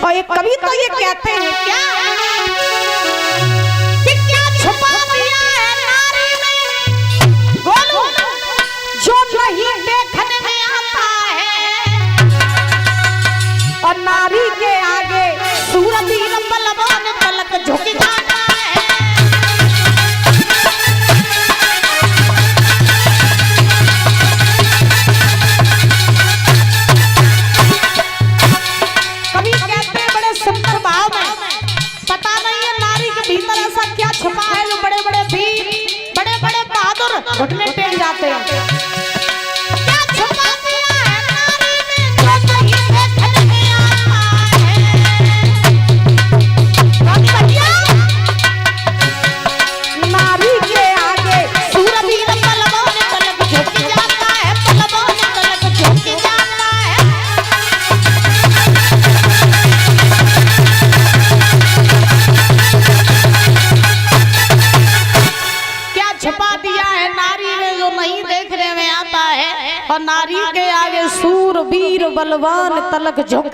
और ये कवि तो ये कहते हैं क्या कि क्या छुपा दिया है नारी में, बोलो जो नहीं देखने में आता है। और नारी के आगे सूरवीर बलवान पलक झुक जाता है। कवि कहते हैं बड़े सुंदर भाव में, पता नहीं है नारी के भीतर ऐसा क्या छुपा है जो बड़े बड़े वीर, बड़े बड़े बहादुर घुटने टेक जाते हैं। क्या छुपा दिया है नारी में जो नहीं देखने में आता है। नारी के आगे सूरवीर बलवान पलक झुक जाता है, बलवान पलक झुक जाता है। क्या छुपा दिया है नारी में जो नहीं देखने में आता है। और नारी के आगे सूरवीर बलवान तलक झुक।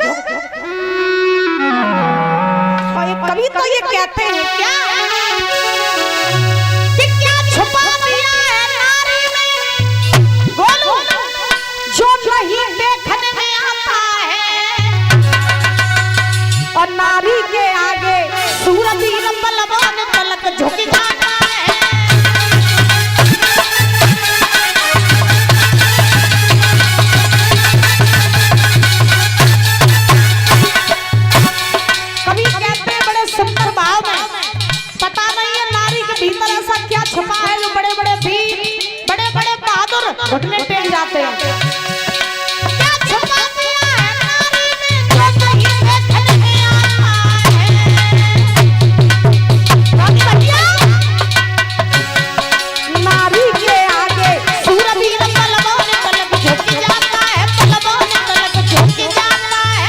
और ये कवि तो ये कहते हैं क्या कि क्या छुपा दिया है नारी में, बोलो जो नहीं देखने में आता है। और नारी के आगे सूरवीर बलवान पलक झुक जाता है। कवि कहते हैं बड़े सुंदर भाव में, पता नहीं है नारी के भीतर ऐसा क्या छुपा है जो बड़े बड़े वीर, बड़े बड़े बहादुर घुटने टेक जाते हैं। क्या छुपा दिया है नारी में जो नहीं देखने में आता है। नारी के आगे सूरवीर बलवान पलक झुक जाता है, बलवान पलक झुक जाता है।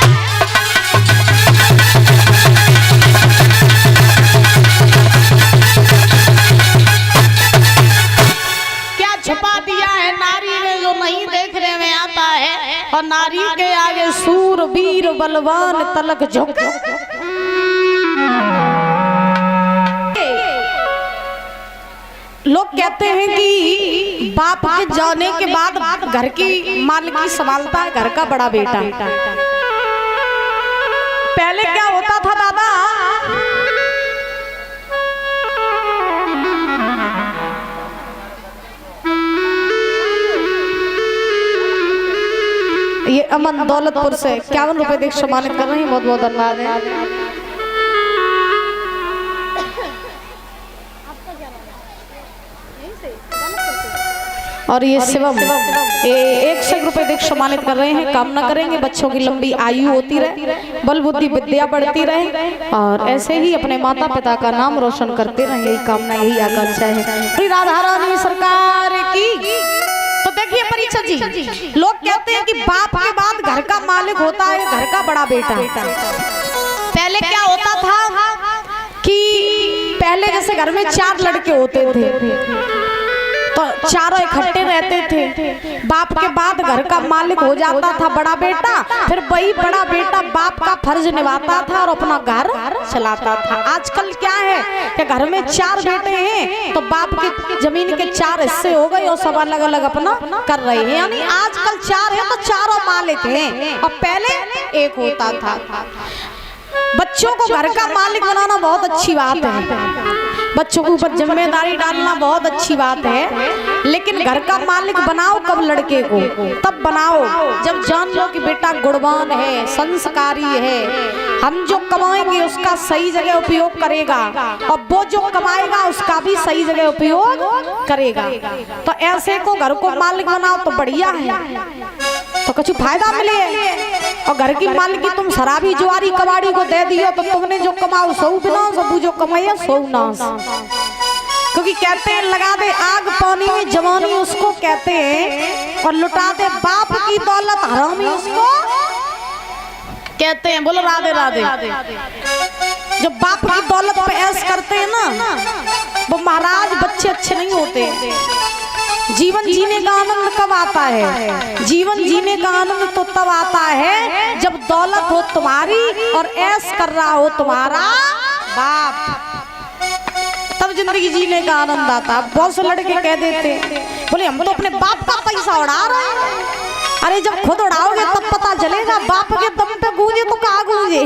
क्या छुपा दिया है नारी में जो नहीं देखने में आता है। और नारी के आगे सूरवीर बलवान तलक झुक। लोग कहते हैं कि बाप के जाने के बाद घर की मालिकी संभालता है घर का बड़ा बेटा। पहले क्या होता था दादा, ये अमन दौलतपुर से 51 रुपए देख सम्मानित कर रहे हैं, बहुत बहुत धन्यवाद है। और ये शिवम 100 रुपए देख सम्मानित कर रहे हैं। कामना करेंगे बच्चों की लंबी आयु होती रहे, बल बुद्धि विद्या बढ़ती रहे और ऐसे ही अपने माता पिता का नाम रोशन करते रहे। यही कामना, यही आकांक्षा है। श्री राधा रानी सरकार की। तो देखिए परीक्षा जी, लोग कहते हैं कि बाप के बाद घर का मालिक होता है घर का बड़ा बेटा। पहले क्या होता था कि पहले जैसे घर में 4 लड़के होते थे तो चारों इकट्ठे रहते थे। बाप के बाद घर का मालिक हो जाता था बड़ा बेटा, फिर वही बड़ा बेटा बाप का फर्ज निभाता था और अपना घर चलाता था। आजकल क्या है कि घर में 4 बेटे हैं तो बाप की जमीन के 4 हिस्से हो गए और सब अलग अलग अपना कर रहे हैं। यानी आजकल 4 है तो चारों मालिक हैं और पहले एक होता था। बच्चों को घर का मालिक बनाना बहुत अच्छी बात है, बच्चों के ऊपर जिम्मेदारी डालना बहुत अच्छी बात है, लेकिन घर का मालिक बनाओ कब लड़के को, तब बनाओ जब जान लो कि बेटा गुणवान है, संस्कारी है, हम जो कमाएंगे उसका सही जगह उपयोग करेगा और वो जो कमाएगा उसका भी सही जगह उपयोग करेगा। तो ऐसे को घर को मालिक बनाओ तो बढ़िया है, तो कुछ फायदा मिले। और घर की मालिकी तुम शराबी जुआरी कबाड़ी को दे दियो तो तुमने जो कमाओ सौ विनाश, अब जो कमाया सौ नाश। क्योंकि कहते हैं लगा दे आग पानी में जवानी उसको कहते हैं और लुटा दे बाप की दौलत हरामी उसको कहते हैं। बोलो राधे राधे। जो बाप की दौलत पे ऐश करते हैं ना वो महाराज बच्चे अच्छे नहीं होते। जीवन जीने का आनंद कब आता है? जीवन जीने का आनंद तो तब आता है जब दौलत हो तुम्हारी और ऐश कर रहा हो तुम्हारा बाप, तब जिंदगी जीने का आनंद आता। बहुत से लड़के कह देते बोले हम तो अपने बाप का पैसा उड़ा रहे हैं। अरे जब खुद उड़ाओगे तब पता चलेगा, बाप के दम पे गूंजे तो कहाँ गूंजे?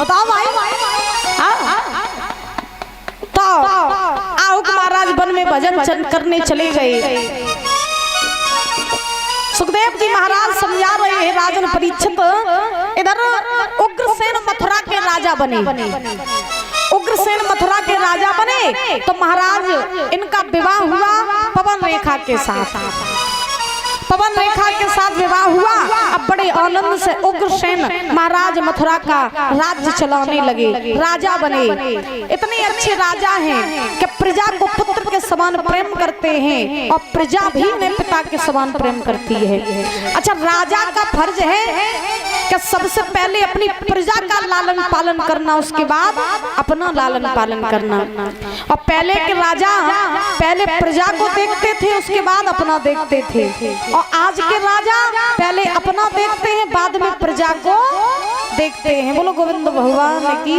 बताओ भाई। तो आओ महाराज वन में भजन करने चले गए। सुखदेव जी महाराज समझा रहे हैं राजन परीक्षित। इधर उग्रसेन मथुरा के राजा बने। उग्रसेन मथुरा के राजा बने तो महाराज इनका विवाह हुआ पवन रेखा के साथ। पवन रेखा के साथ विवाह हुआ। अब बड़े आनंद से उग्रसेन महाराज मथुरा का राज्य चलाने लगे, राजा बने। इतने अच्छे राजा हैं कि प्रजा को पुत्र के समान प्रेम करते हैं और प्रजा भी उन्हें पिता के समान प्रेम करती है। अच्छा, राजा का फर्ज है कि सबसे पहले अपनी प्रजा का लालन पालन करना, उसके बाद अपना लालन पालन करना। और पहले के राजा पहले प्रजा को देखते थे, उसके बाद अपना देखते थे। और आज के राजा पहले अपना देखते हैं, बाद में प्रजा को देखते हैं। बोलो गोविंद भगवान की।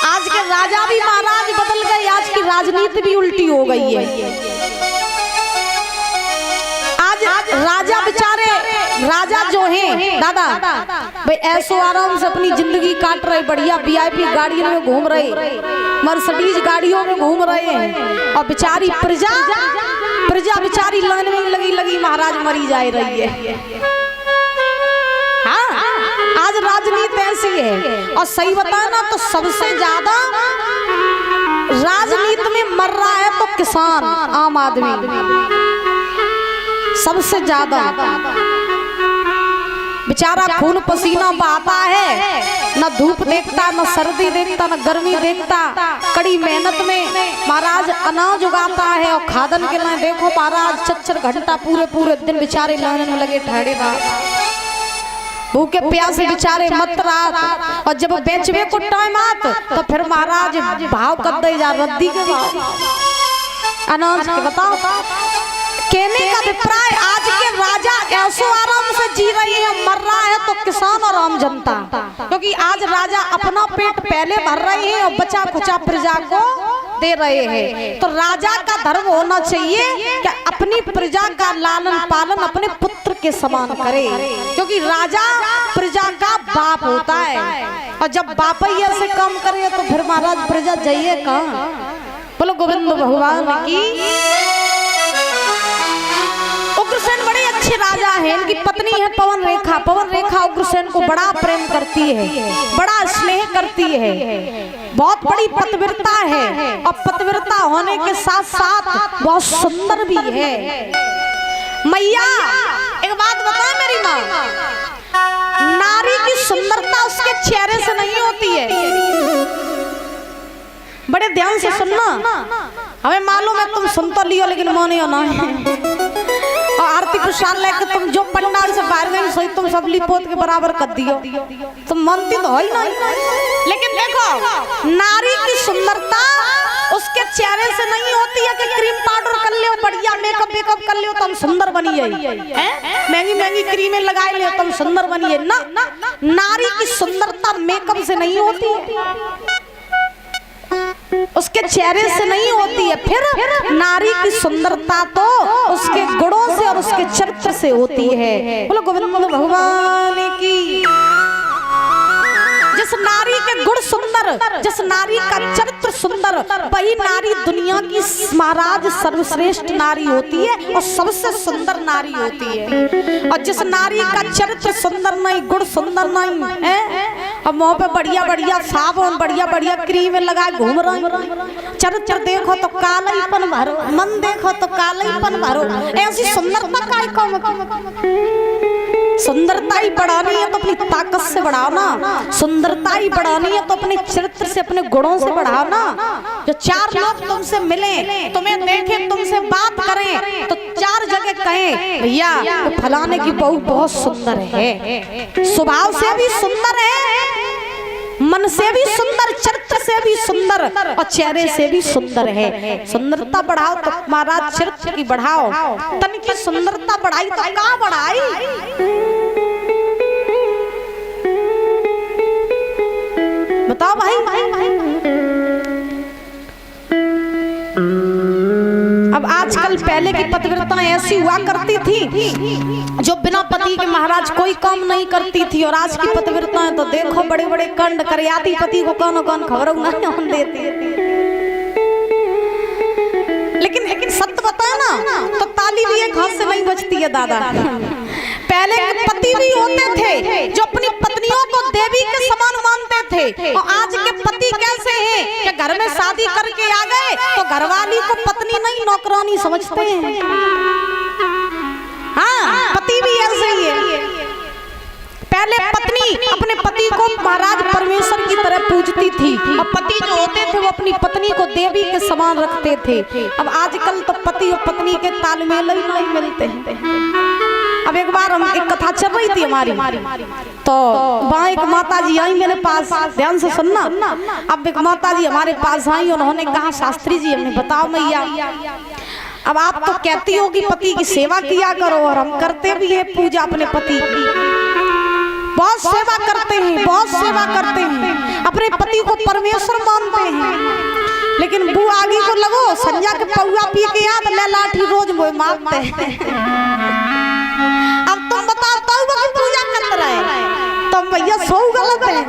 आज के राजा भी महाराज बदल गए, आज की राजनीति भी उल्टी हो गई है। आज राजा बेचारे, राजा जो हैं दादा भाई ऐसो आराम से अपनी जिंदगी काट रहे, बढ़िया वीआईपी गाड़ियों में घूम रहे, मर्सिडीज गाड़ियों में घूम रहे हैं। और बेचारी प्रजा बेचारी लाइन में लगी महाराज मरी जा रही है। हाँ, आज राजनीति ऐसी है। और सही बताए ना तो सबसे ज्यादा राजनीति में मर रहा है तो किसान, आम आदमी सबसे ज्यादा। बेचारा खून पसीना बहाता है, न धूप देखता, न सर्दी देखता, न गर्मी देखता। कड़ी मेहनत में महाराज अनाज उगाता है और खादन के लिए देखो महाराज 4 घंटा पूरे दिन बेचारे लाइन में लगे ठहरे रहा, भूखे प्यासे बेचारे मत रात। और जब बेचवे को टाइम आत तो फिर महाराज भाव कर दे जा रद्दी के भाव अनाज के। बताओ, कहने का अभिप्राय आज के राजा ऐसो आराम से जी रही है, मर रहा है तो किसान और आम जनता। क्योंकि आज राजा अपना पेट पहले भर रहे हैं और बचा खुचा प्रजा को दे रहे हैं। तो राजा का धर्म होना चाहिए कि अपनी प्रजा का लालन पालन अपने पुत्र के समान करे, क्योंकि राजा प्रजा का बाप होता है। और जब बाप ही ऐसे काम करे तो फिर महाराज प्रजा जाइए कहाँ? बोलो गोविंद भगवान की। उग्रसेन बड़े अच्छे राजा हैं। इनकी पत्नी है पवन रेखा। पवन रेखा उग्रसेन को बड़ा प्रेम करती है, बड़ा स्नेह करती है, बहुत बड़ी पतिव्रता है। और पतिव्रता होने के साथ साथ बहुत सुंदर भी है। मैया एक बात बता मेरी माँ, नारी की सुंदरता उसके चेहरे से नहीं होती है। बड़े ध्यान से सुनना, हमें मालूम है तुम सुन तो लियो लेकिन माने ना। और आरती प्रसाद लेके तुम जो पंडाल से बाहर गई सही तुम सब लिपोत के बराबर कर दियो, तुम मानती तो ही नहीं। लेकिन देखो, नारी की सुंदरता उसके चेहरे से नहीं होती है कि क्रीम पाउडर कर लियो, बढ़िया मेकअप कर लियो तुम सुंदर बनी है, महंगी क्रीमें लगाए लियो तुम सुंदर बनी है ना। नारी की सुंदरता मेकअप से नहीं होती है, उसके चेहरे से नहीं होती है। फिर नारी की सुंदरता तो उसके गुणों से और उसके चरित्र से होती है। बोलो गोविंद भगवान की। जिस नारी के गुण सुंदर, जिस नारी का चरित्र सुंदर, वही नारी दुनिया की महाराज सर्वश्रेष्ठ नारी होती है और सबसे सुंदर नारी होती है। और जिस नारी का चरित्र सुंदर नहीं, गुण सुंदर नहीं है, और मुंह पे बढ़िया साबुन बढ़िया क्रीम लगाए घूम रहे, चरित्र देखो तो कालापन भरो, मन देखो तो कालापन भरो, ऐसी सुंदरता काय को? सुंदरता ही बढ़ानी है तो अपनी ताकत से बढ़ाओ ना, सुंदरता ही बढ़ानी है तो अपने चरित्र से, अपने गुणों से बढ़ाओ ना। जो 4 लोग तुमसे मिले, तुम्हें देखें, तुमसे बात करें तो 4 जगह कहें भैया तो फलाने की बहू बहुत सुंदर है, स्वभाव से भी सुंदर है, मन से भी सुंदर, चरित्र से भी सुंदर और चेहरे से भी सुंदर है। सुंदरता बढ़ाओ तो महाराज चरित्र की बढ़ाओ, तन की सुंदरता बढ़ाई तो कहाँ बढ़ाई। बताओ भाई। अब आजकल पहले की पतिव्रता ऐसी हुआ करती थी जो बिना पति के महाराज कोई काम नहीं करती थी, और आज की पतिव्रताएं तो देखो बड़े बड़े कंड करयाती पति को कौन कौन खबर नहीं देती। लेकिन सत्य बताए ना तो ताली भी एक हाथ से नहीं बजती है दादा। पहले के पति भी होते थे जो अपनी पत्नियों को देवी के समान मानते थे, और आज के पति कैसे हैं कि घर में शादी करके आ गए तो घरवाली को पत्नी नहीं नौकरानी समझते हैं। हाँ, पति भी ऐसे ही है। पहले पत्नी अपने पति को महाराज परमेश्वर की तरह पूजती थी, और पति जो होते थे वो अपनी पत्नी को देवी के समान रखते थे। अब आजकल तो पति और पत्नी के तालमेल ही नहीं मिलते हैं। अब एक बार हम एक कथा चल रही थी हमारी, तो वहाँ एक माता जी आई मेरे पास, ध्यान से सुनना। अब एक माता जी हमारे पास आई, उन्होंने कहा शास्त्री जी हमने बताओ मैया, अब आप तो कहती हो कि पति की सेवा किया करो, और हम करते भी है पूजा अपने पति की, बहुत सेवा करते हैं, बहुत सेवा करते हैं, अपने पति को परमेश्वर मानते हैं। लेकिन बू आगे को लगो संजा के पौआ पी के याद ले लाठी रोज वो मारते हैं। अब तुम बताओ तो पूजा करते रहे तो भैया सो गलत है।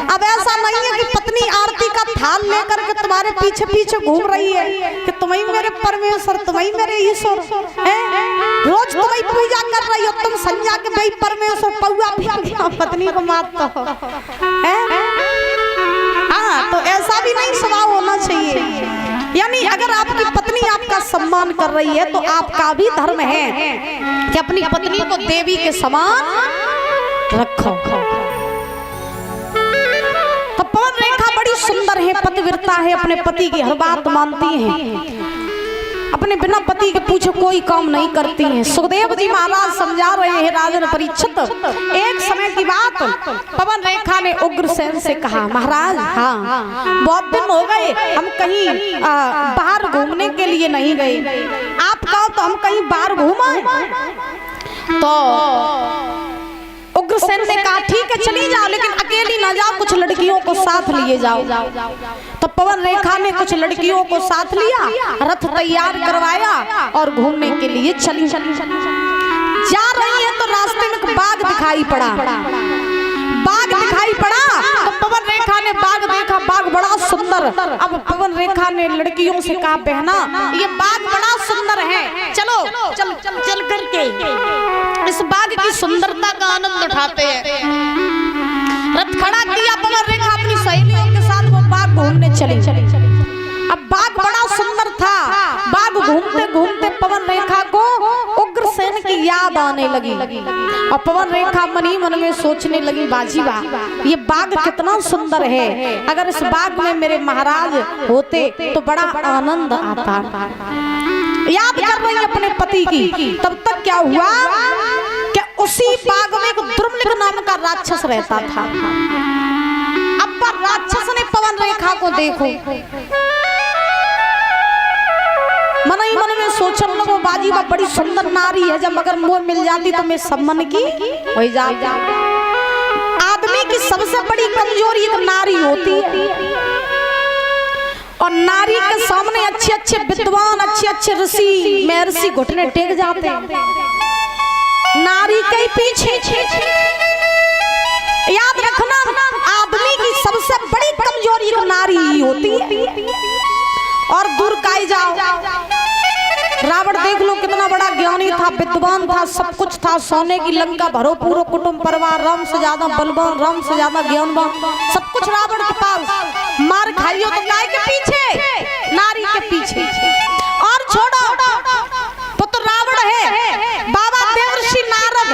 अब ऐसा नहीं है कि पत्नी आरती का थाल लेकर के तुम्हारे पीछे पीछे घूम रही है कि तुम ही मेरे परमेश्वर, तुम ही मेरे ईश्वर हैं, रोज तुम ही पूजा कर रही हो, तुम संजा के भाई परमेश्वर पौआ पी पत्नी को मारते हो। हाँ, तो ऐसा भी नहीं स्वभाव होना चाहिए। यानी अगर आपकी पत्नी आपका सम्मान कर रही है तो आपका भी धर्म है कि अपनी पत्नी को देवी के समान रखो। तो पवन रेखा बड़ी सुंदर है, पतिव्रता है, अपने पति की हर बात मानती है, अपने बिना पति के पूछे कोई काम नहीं करती हैं। सुखदेव जी महाराज समझा रहे हैं राजन परीक्षित। एक समय की बात, पवन रेखा ने उग्रसेन से कहा महाराज हाँ बहुत दिन हो गए हम कहीं बाहर घूमने के लिए नहीं गए, आप कहो तो हम कहीं बाहर घूम आए। तो उग्रसेन ने कहा ठीक है चली जाओ, लेकिन अकेली ना जाओ, कुछ लड़कियों को साथ लिए जाओ। तो पवन रेखा ने कुछ लड़कियों को साथ लिया, रथ तैयार करवाया और घूमने के लिए चली। जा रही है तो रास्ते में बाघ दिखाई पड़ा, बाघ दिखाई पड़ा तो पवन रेखा ने बाघ देखा, बाघ बड़ा सुंदर। अब पवन रेखा ने लड़कियों से कहा बहना ये बाघ बड़ा सुंदर है, चलो चल चल चल करके इस बाघ की सुंदरता का आनंद उठाते हैं। रथ खड़ा किया पवन रेखा अपनी सहेलियों के साथ, वो बाघ घूमने चली। अब बाघ बड़ा सुंदर था, बाघ घूमते घूमते पवन रेखा को उग्रसेन की याद आने लगी, और पवन रेखा मन ही मन में सोचने लगी बाजी वाह ये बाघ कितना सुंदर है, अगर इस बाघ में मेरे महाराज होते तो बड़ा आनंद आता। याद कर रही अपने पति की। तब तक क्या हुआ कि उसी बाग में एक दुर्मलिक नाम का राक्षस रहता था। अब राक्षस ने पवन रेखा को देखो, मन ही मन में सोचने लगो बाजी बा बड़ी सुंदर नारी है, जब अगर मोर मिल जाती तो मैं सब मन की हो जाती। आदमी की सबसे बड़ी कमजोरी एक नारी होती है, और नारी के सामने अच्छे अच्छे विद्वान, अच्छे अच्छे ऋषि महर्षि घुटने टेक जाते हैं, नारी के पीछे। याद रखना आदमी की सबसे बड़ी कमजोरी एक नारी ही होती है। और दूर काई जाओ, रावण देख लो कितना बड़ा ज्ञानी था, विद्वान था, सब कुछ था, सोने की लंका भरो पूरा कुटुंब परिवार, राम से ज्यादा बलवान, राम से ज्यादा ज्ञानवान, सब कुछ रावण के पास। मार खाइयो तो गाय के पीछे, नारी के पीछे। और छोड़ो पुत्र रावण है, बाबा देवर्षि नारद,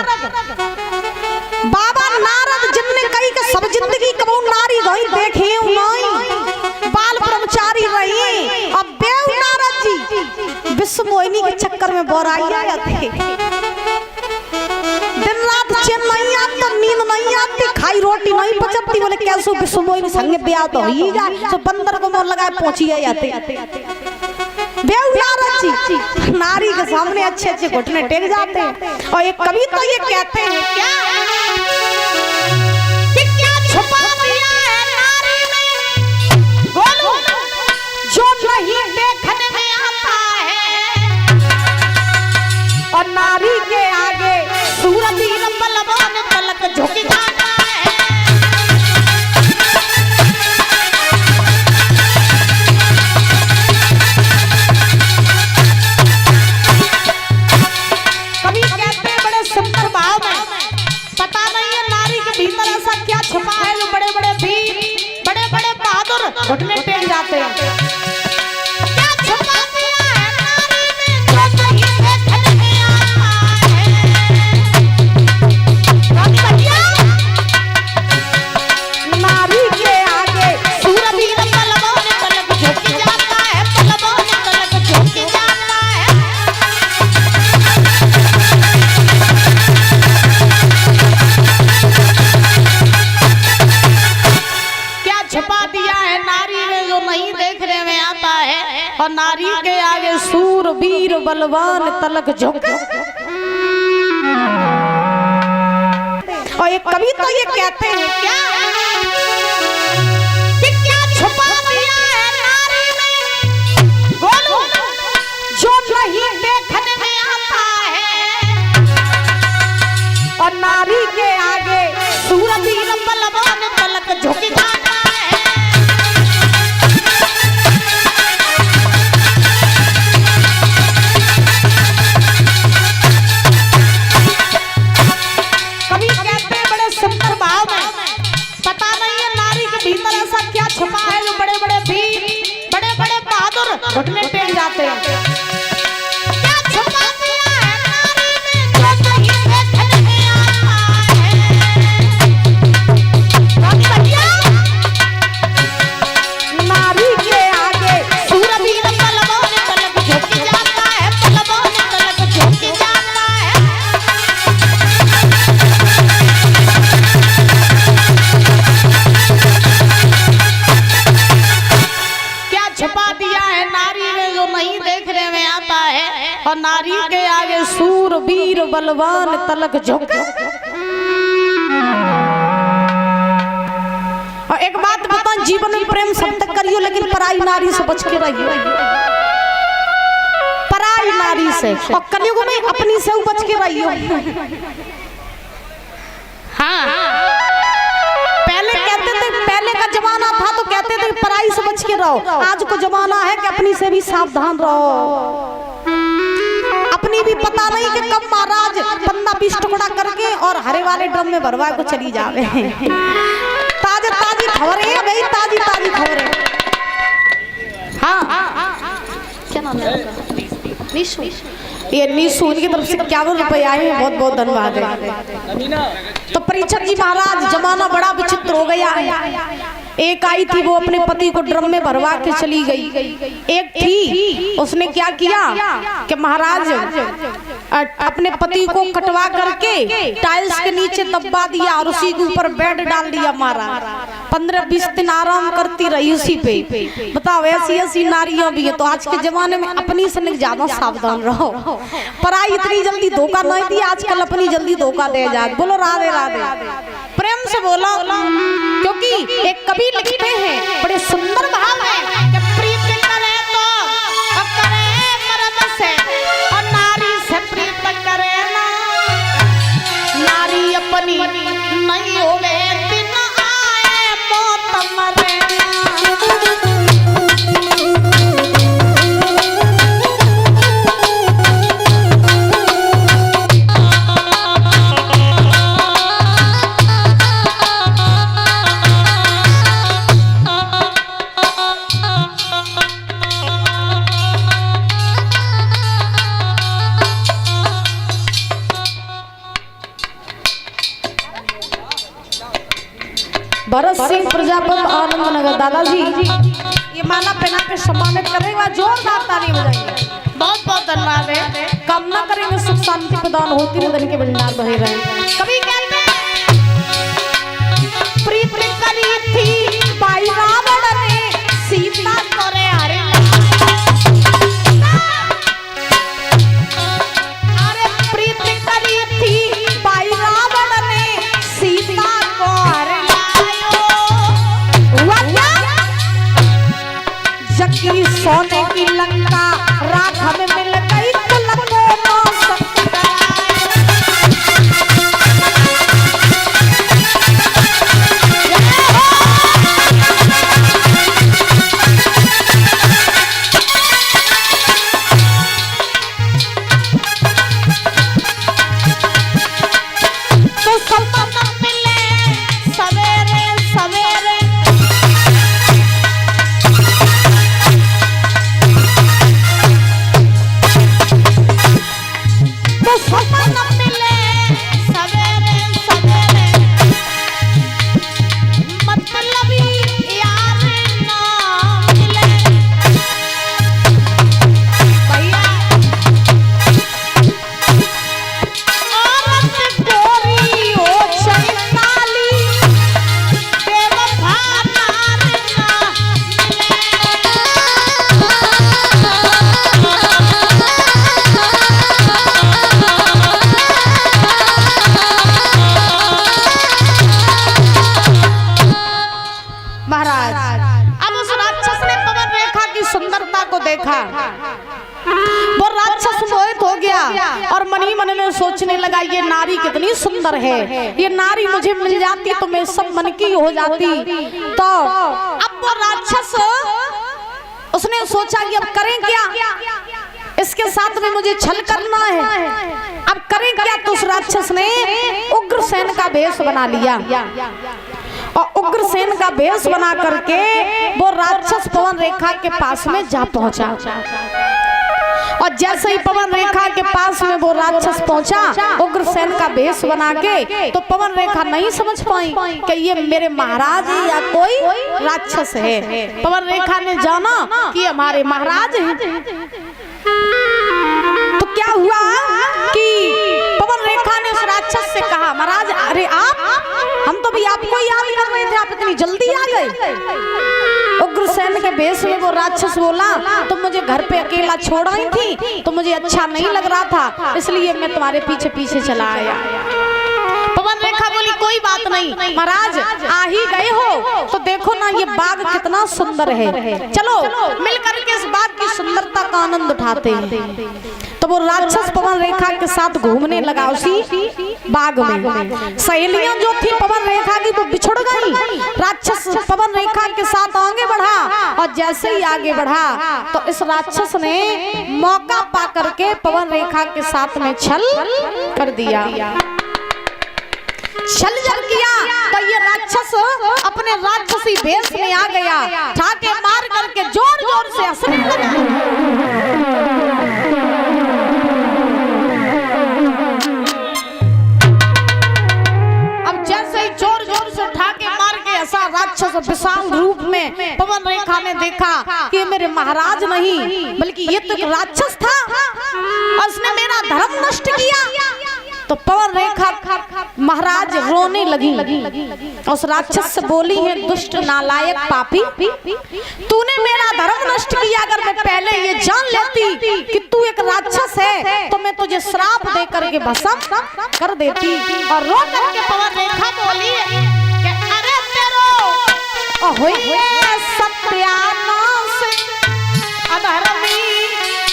बाबा नारद जिनने कही कि सब जिंदगी कबू नारी गई देखे नहीं, बाल ब्रह्मचारी रही, और बेव नारद जी विश्व मोहिनी के चक्कर में बोराई आए थे। दिन रात चैन नहीं आता, नींद नहीं आती, खाई रोटी नहीं पचती, बोले कैसे विश्व संग ब्याह तो ही जाए तो बंदर को मोर लगाए पहुंची जाते नारी के सामने अच्छे अच्छे घुटने टेक जाते हैं। और एक कवि तो ये कहते हैं क्या छुपा दिया है नारी में बोलो जो नहीं देखने में आता है, और नारी के आगे सूरत बलवान पलक झुक जाता है। कभी कहते हैं बड़े सुंदर भाव में, पता नहीं है नारी के भीतर ऐसा क्या छुपा है जो बड़े बड़े वीर बड़े बड़े बहादुर घुटने टेक जाते हैं। क्या छुपा दिया है नारी में जो नहीं देखने में आता है। नारी के आगे सूरज बलवान पलक झुक जाता है, बलवान पलक झुक जाता है। क्या छुपा दिया है नारी में जो नहीं देखने में आता है, और नारी के आगे सूर वीर बलवान तलक झुक। और एक कवि तो ये कहते हैं क्या छुपा दिया है नारी में बोलो जो नहीं देखने में आता है, और नारी के आगे सूरज बलवान पलक झुक जाता है। कभी कहते हैं बड़े सुंदर भाव में, पता नहीं है नारी के भीतर ऐसा क्या छुपा है जो बड़े बड़े वीर बड़े बड़े बहादुर घुटने टेक जाते हैं। क्या छुपा दिया है नारी में जो नहीं देखने में आता है। नारी के आगे सूरज बलवान पलक झुक जाता है, बलवान पलक झुक जाता है। क्या छुपा दिया है नारी में जो नहीं देखने में आता है, और नारी के आगे सूर वीर बलवान तलक झुक। और एक बात बताओ, जीवन में प्रेम सब तक करियो लेकिन पराई नारी से बच के रहियो, पराई नारी से। और कलयुग में अपनी से बच के रहियो। हाँ पहले कहते थे, पहले का जमाना था तो कहते थे पराई से बच के रहो। आज को जमाना है कि अपनी से भी सावधान रहो। अपनी भी पता नहीं कि कब महाराज 15-20 टुकड़ा करके और हरे वाले ड्रम में भरवा को चली जावे। ताजी ताजी खबरें है भाई, ताजी ताजी खबरें। हाँ क्या नाम है? निशु। ये निशु, इनकी तरफ से 51 रुपए आए हैं, बहुत बहुत धन्यवाद है। तो परीक्षक जी महाराज, जमाना बड़ा विचित्र हो गया है। एक आई थी वो अपने पति को ड्रम में भरवा के चली गई। एक थी उसने क्या किया कि महाराज अपने पति को कटवा करके टाइल्स के नीचे दबा दिया और उसी के ऊपर बेड डाल दिया। महाराज 15-20 दिन आराम करती रही उसी पे। बताओ ऐसी ऐसी नारियां भी है। तो आज के जमाने में अपनी से ज्यादा सावधान रहो। पराई इतनी जल्दी धोखा नहीं दी, आजकल अपनी जल्दी धोखा दे जाए। बोलो राधे राधे, प्रेम से बोलो। क्योंकि एक कवि लिखते हैं बड़े सुंदर भाव है कि प्रीत करे तो करे मर्द से, और नारी से प्रीत करे ना नारी अपनी नहीं होवे दिन आए मौत मरे। भरत सिंह प्रजापति आनंद नगर दादाजी ये माला पहना के सम्मानित करेगा, जोरदार ताली बजाएंगे। बहुत बहुत धन्यवाद है। कामना करेंगे सुख शांति प्रदान होती रहे, धन के भंडार बहे रहे। कभी कहते हैं प्रीत राख में मिल गई तिलक को वो राक्षस मोहित हो गया और मनी मन में सोचने लगा ये नारी कितनी सुंदर है, ये नारी मुझे मिल जाती तो मैं सब मन की हो जाती। तो अब वो राक्षस उसने सोचा कि अब करें क्या, इसके साथ में मुझे छल करना है, अब करें क्या। तो उस राक्षस ने उग्रसेन का भेष बना लिया और उग्रसेन का भेष बना करके वो राक्षस पवन रेखा के पास में जा पहुंचा। और जैसे ही पवन रेखा के पास में वो राक्षस पहुंचा उग्रसेन का भेष बना के, तो पवन रेखा नहीं समझ पाई कि ये मेरे महाराज है या कोई राक्षस है। पवन रेखा ने जाना कि हमारे महाराज हैं। तो क्या हुआ कि पवन रेखा ने उस राक्षस से कहा, महाराज अरे आप, हम तो भी आपको याद कर रहे थे, आप इतनी जल्दी आ गए। उग्रसेन के भेष में वो राक्षस बोला, तुम मुझे घर पे अकेला छोड़ आई थी तो मुझे अच्छा नहीं लग रहा था, इसलिए मैं तुम्हारे पीछे पीछे चला आया। पवन रेखा बोली कोई बात नहीं महाराज, आ ही गए हो तो देखो ना ये बाग कितना सुंदर है, चलो मिलकर के इस बाग की सुंदरता का आनंद उठाते हैं। तो वो राक्षस पवन रेखा के साथ घूमने लगा उसी बाग में। सहेलियां जो थी पवन रेखा की वो बिछुड़ गई। राक्षस पवन रेखा के साथ आगे बढ़ा और जैसे ही आगे बढ़ा तो इस राक्षस ने मौका पा करके पवन रेखा के साथ में छल कर दिया। छल जब किया तो ये राक्षस अपने राक्षसी भेष में आ गया, ठाके मार करके जोर जोर से हंसने लगा। राक्षस विशाल रूप में पवन रेखा ने देखा कि ये मेरे महाराज नहीं बल्कि ये तो एक राक्षस था और उसने मेरा धर्म नष्ट किया। तो पवन रेखा महाराज रोने लगी। उस राक्षस से बोली है, दुष्ट नालायक पापी, तूने मेरा धर्म नष्ट किया। अगर मैं पहले ये जान लेती कि तू एक राक्षस है तो मैं तुझे श्राप दे करके भस्म कर देती। और रो करके पवन रेखा बोली सत्यानाश अधर्मी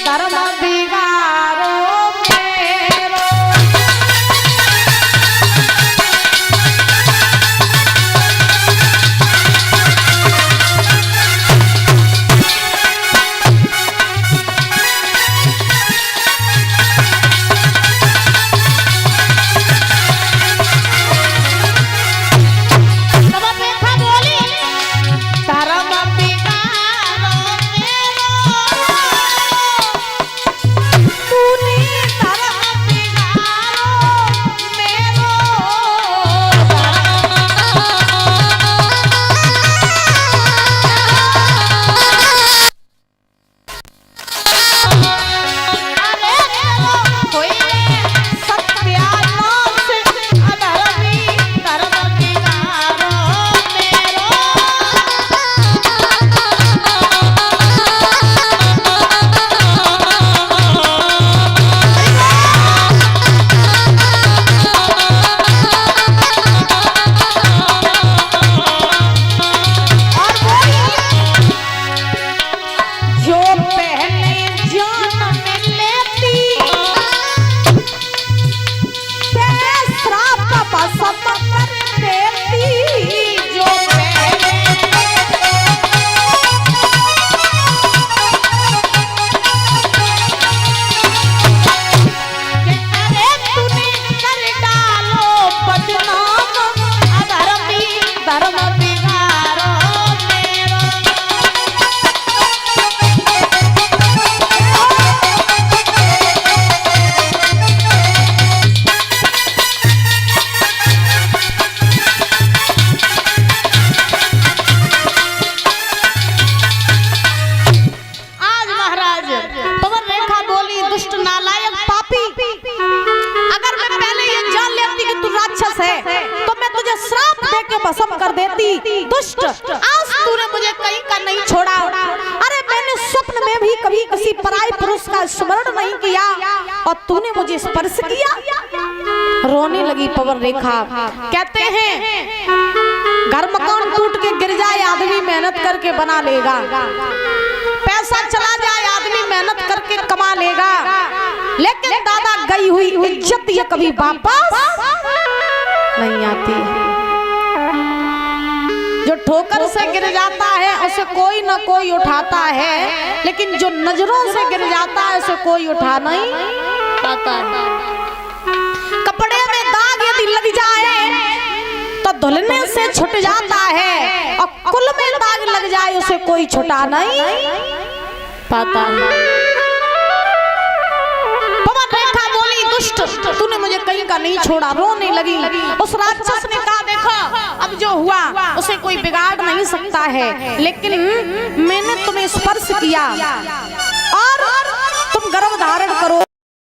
धर्म बिगाड़ो मेरो। दुष्ट, आज तूने मुझे कहीं का नहीं छोड़ा। अरे मैंने स्वप्न में भी कभी किसी पराये पुरुष का स्मरण नहीं किया और तूने मुझे स्पर्श किया। रोने लगी पवन रेखा। कहते हैं घर मकान टूट के गिर जाए आदमी मेहनत करके बना लेगा, पैसा चला जाए आदमी मेहनत करके कमा लेगा, लेकिन दादा गई हुई इज्जत ये कभी वापस नहीं आती। जो ठोकर से गिर जाता है उसे कोई ना कोई उठाता है, लेकिन जो नजरों से गिर जाता है उसे कोई उठा नहीं पाता है। कपड़े में दाग यदि लग जाए तो धुलने से छूट जाता है, और कुल में दाग लग जाए उसे कोई छुटा नहीं पाता है। पवन रेखा बोली दुष्ट, तूने मुझे कहीं का नहीं छोड़ा। रोने लगी। उस राक्षस ने कहा देखो अब जो हुआ उसे कोई बिगाड़ नहीं सकता है, लेकिन मैंने तुम्हें स्पर्श किया